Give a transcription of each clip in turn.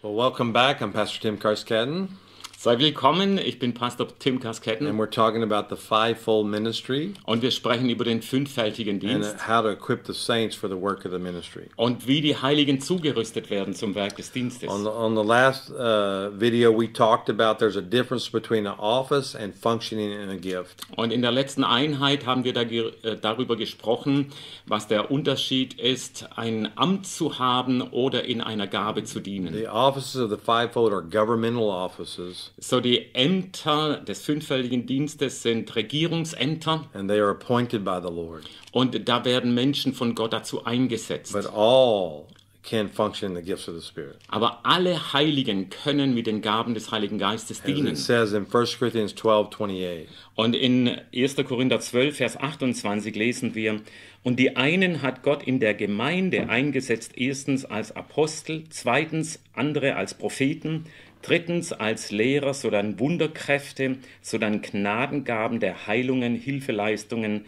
Well, welcome back. I'm Pastor Tim Carscadden, Sei willkommen, ich bin Pastor Tim Carscadden and we're talking about the fivefold ministry und wir sprechen über den fünffältigen and Dienst how to equip the saints for the work of the ministry. und wie die Heiligen zugerüstet werden zum Werk des Dienstes. On the last video, we talked about there's a difference between an office and functioning in a gift. Und in der letzten Einheit haben wir darüber gesprochen, was der Unterschied ist, ein Amt zu haben oder in einer Gabe zu dienen. The offices of the fivefold are governmental offices, So die Ämter des fünffältigen Dienstes sind Regierungsämter and they are appointed by the Lord. und da werden Menschen von Gott dazu eingesetzt. But all can function in the gifts of the Spirit. Aber alle Heiligen können mit den Gaben des Heiligen Geistes As dienen. it says in 1 Corinthians 12:28. Und in 1. Korinther 12, Vers 28 lesen wir, und die einen hat Gott in der Gemeinde eingesetzt, erstens als Apostel, zweitens andere als Propheten, drittens als Lehrer, sodann Wunderkräfte, sodann Gnadengaben der Heilungen, Hilfeleistungen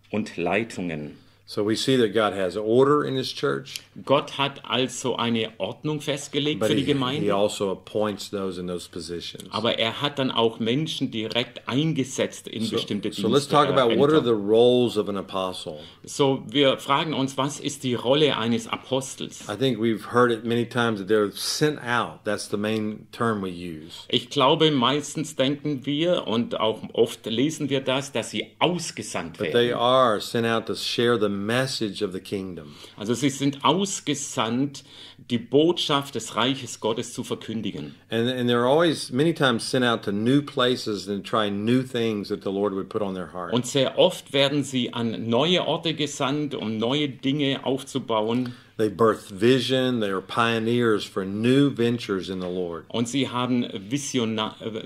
und Leitungen. So we see that God has order in His church, Gott hat also eine Ordnung festgelegt but für die he Gemeinde, also appoints those in those positions. aber er hat dann auch Menschen direkt eingesetzt in bestimmte So let's talk about what are the roles of an apostle. So, wir fragen uns, was ist die Rolle eines Apostels? I think we've heard it many times that they're sent out. That's the main term we use. Ich glaube, meistens denken wir und auch oft lesen wir das, dass sie ausgesandt But they werden. are sent out to share the message of the kingdom. Also sie sind ausgesandt, die Botschaft des Reiches Gottes zu verkündigen. And they're always many times sent out to new places and try new things that the Lord would put on their heart. Und sehr oft werden sie an neue Orte gesandt, um neue Dinge aufzubauen. They birth vision. They are pioneers for new ventures in the Lord. Und sie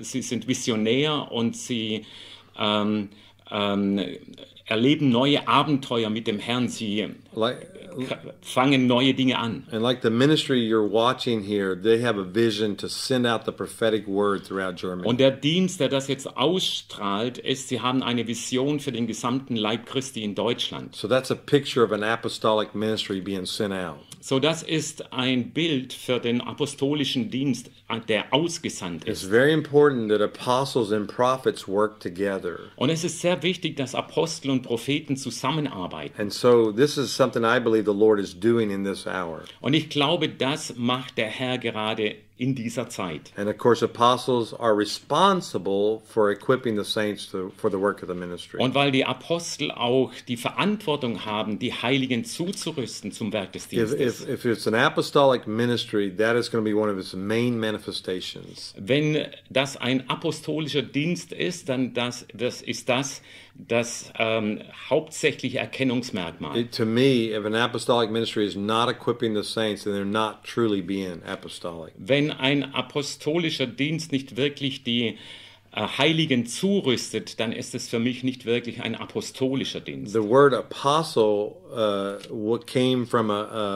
sie sind Visionär und sie erleben neue Abenteuer mit dem Herrn. Sie fangen neue Dinge an. And like the ministry you're watching here, they have a vision to send out the prophetic word throughout Germany. Und der Dienst, der das jetzt ausstrahlt, ist, sie haben eine Vision für den gesamten Leib Christi in Deutschland. So that's a picture of an apostolic ministry being sent out. So, das ist ein Bild für den apostolischen Dienst, der ausgesandt It's ist. very important that apostles and prophets work together. Und es ist sehr wichtig, dass Apostel und Propheten zusammenarbeiten. And so this is something I believe the Lord is doing in this hour. Und ich glaube, das macht der Herr gerade in dieser Zeit. And of course, apostles are responsible for equipping the saints for the work of the ministry. Und weil die Apostel auch die Verantwortung haben, die Heiligen zuzurüsten zum Werk des Dienstes. If it's an apostolic ministry, that is going to be one of its main manifestations. Wenn das ein apostolischer Dienst ist, dann das ist das hauptsächliche Erkennungsmerkmal. To me, if an apostolic ministry is not equipping the saints, then they're not truly being apostolic. Wenn ein apostolischer Dienst nicht wirklich die Heiligen zurüstet, dann ist es für mich nicht wirklich ein apostolischer Dienst. The word apostle came from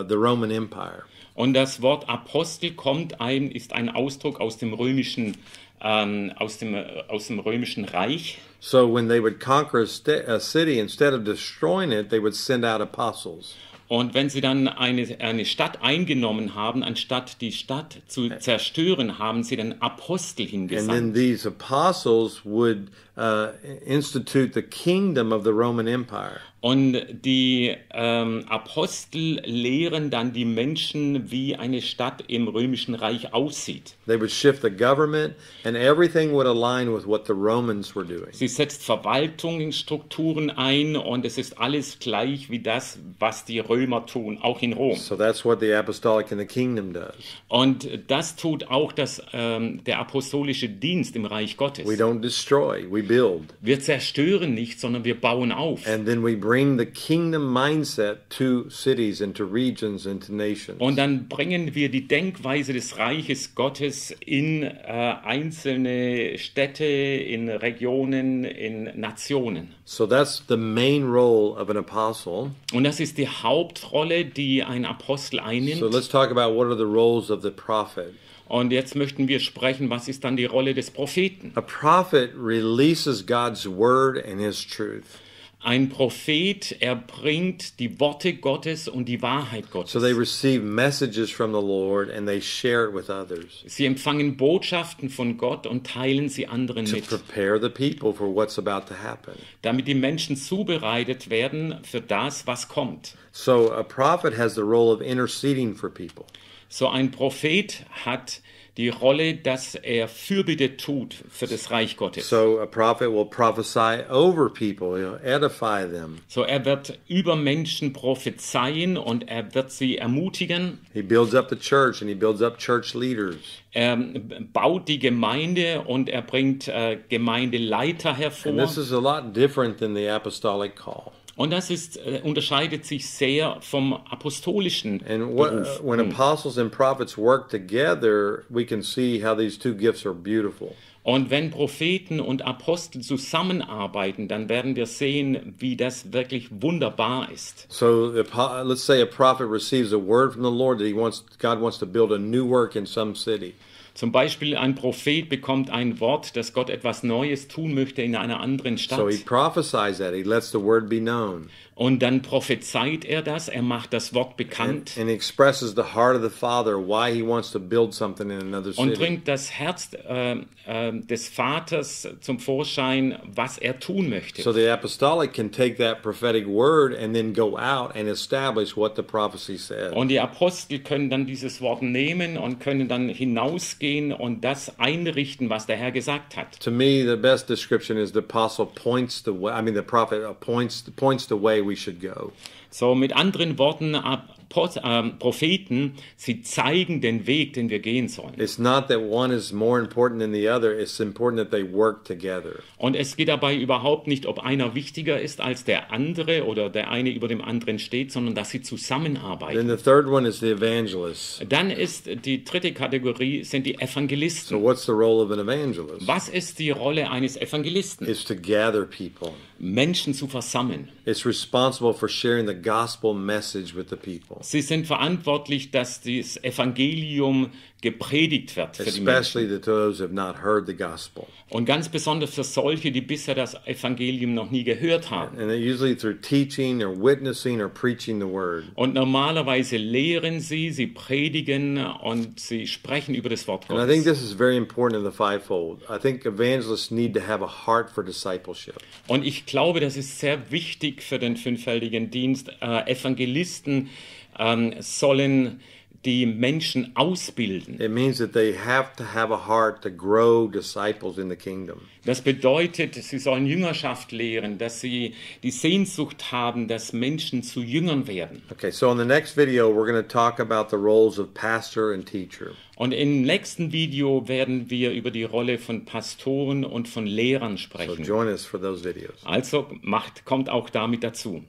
the Roman Empire. Und das Wort Apostel ist ein Ausdruck aus dem römischen Reich. So when they would conquer a city, instead of destroying it, they would send out apostles. Und wenn sie dann eine Stadt eingenommen haben, anstatt die Stadt zu zerstören, haben sie dann Apostel And hingesandt. then these apostles would institute the kingdom of the Roman Empire. Und die Apostel lehren dann die Menschen, wie eine Stadt im römischen Reich aussieht. They would shift the government, and everything would align with what the Romans were doing. Sie setzt Verwaltungsstrukturen ein und es ist alles gleich wie das, was die Römer tun, auch in Rom. So that's what the apostolic in the kingdom does. Und das tut auch der apostolische Dienst im Reich Gottes. We don't destroy, we build. Wir zerstören nicht, sondern wir bauen auf. And then we bring the kingdom mindset to cities and to regions and to nations. Und dann bringen wir die Denkweise des Reiches Gottes in einzelne Städte, in Regionen, in Nationen. So that's the main role of an apostle. Und das ist die Hauptrolle, die ein Apostel einnimmt. So let's talk about what are the roles of the prophet. Und jetzt möchten wir sprechen, was ist dann die Rolle des Propheten? A prophet releases God's word and his truth. Ein Prophet, er bringt die Worte Gottes und die Wahrheit So they Gottes. receive messages from the Lord and they share it with others Sie empfangen Botschaften von Gott und teilen sie anderen to mit, prepare the people for what's about to happen. damit die Menschen zubereitet werden für das, was kommt. So a prophet has the role of interceding for people. So ein Prophet hat die Rolle, dass er Fürbitte tut für das Reich Gottes. So a prophet will prophesy over people, he'll edify them. So er wird über Menschen prophezeien und er wird sie ermutigen. He builds up the church and he builds up church leaders. Er baut die Gemeinde und er bringt Gemeindeleiter And hervor. this is a lot different than the apostolic call. Und das unterscheidet sich sehr vom apostolischen And Beruf. when apostles and prophets work together, we can see how these two gifts are beautiful. Und wenn Propheten und Apostel zusammenarbeiten, dann werden wir sehen, wie das wirklich wunderbar ist. So let's say a prophet receives a word from the Lord that God wants to build a new work in some city. Zum Beispiel ein Prophet bekommt ein Wort, dass Gott etwas Neues tun möchte in einer anderen So he Stadt. prophesies that. He lets the word be known. Und dann prophezeit er das, er macht das Wort bekannt And expresses the heart of the Father, why he wants to build something in another und city. bringt das Herz des Vaters zum Vorschein, was er tun möchte. So the apostolic can take that prophetic word and then go out and establish what the prophecy said. Und die Apostel können dann dieses Wort nehmen und können dann hinausgehen und das einrichten, was der Herr gesagt hat. To me, the best description is the apostle points the way. I mean, the prophet points the way we should go. So mit anderen Worten, Propheten, sie zeigen den Weg, den wir gehen sollen. It's not that one is more important than the other. It's important that they work together. Und es geht dabei überhaupt nicht, ob einer wichtiger ist als der andere oder der eine über dem anderen steht, sondern dass sie Then zusammenarbeiten. the third one is the evangelist. Dann ist die dritte Kategorie, sind die So Evangelisten. what's the role of an evangelist? Was ist die Rolle eines Evangelisten? It's to gather people. Menschen zu versammeln. It's responsible for sharing the gospel message with the people, Sie sind verantwortlich, dass das Evangelium gepredigt wird für die Menschen. especially to those who have not heard the gospel. Und ganz besonders für solche, die bisher das Evangelium noch nie gehört haben. And usually through teaching or witnessing or preaching the word. Und normalerweise lehren sie predigen und sie sprechen über das Wort And I think Gottes. this is very important in the fivefold. I think evangelists need to have a heart for discipleship. Und ich glaube, das ist sehr wichtig für den fünffältigen Dienst. Evangelisten sollen die Menschen ausbilden. It means that they have to have a heart to grow disciples in the kingdom. Das bedeutet, sie sollen Jüngerschaft lehren, dass sie die Sehnsucht haben, dass Menschen zu Jüngern werden. Okay, so in the next video, we're going to talk about the roles of pastor and teacher. Und im nächsten Video werden wir über die Rolle von Pastoren und von Lehrern So sprechen. join us for those videos. Also kommt auch damit dazu.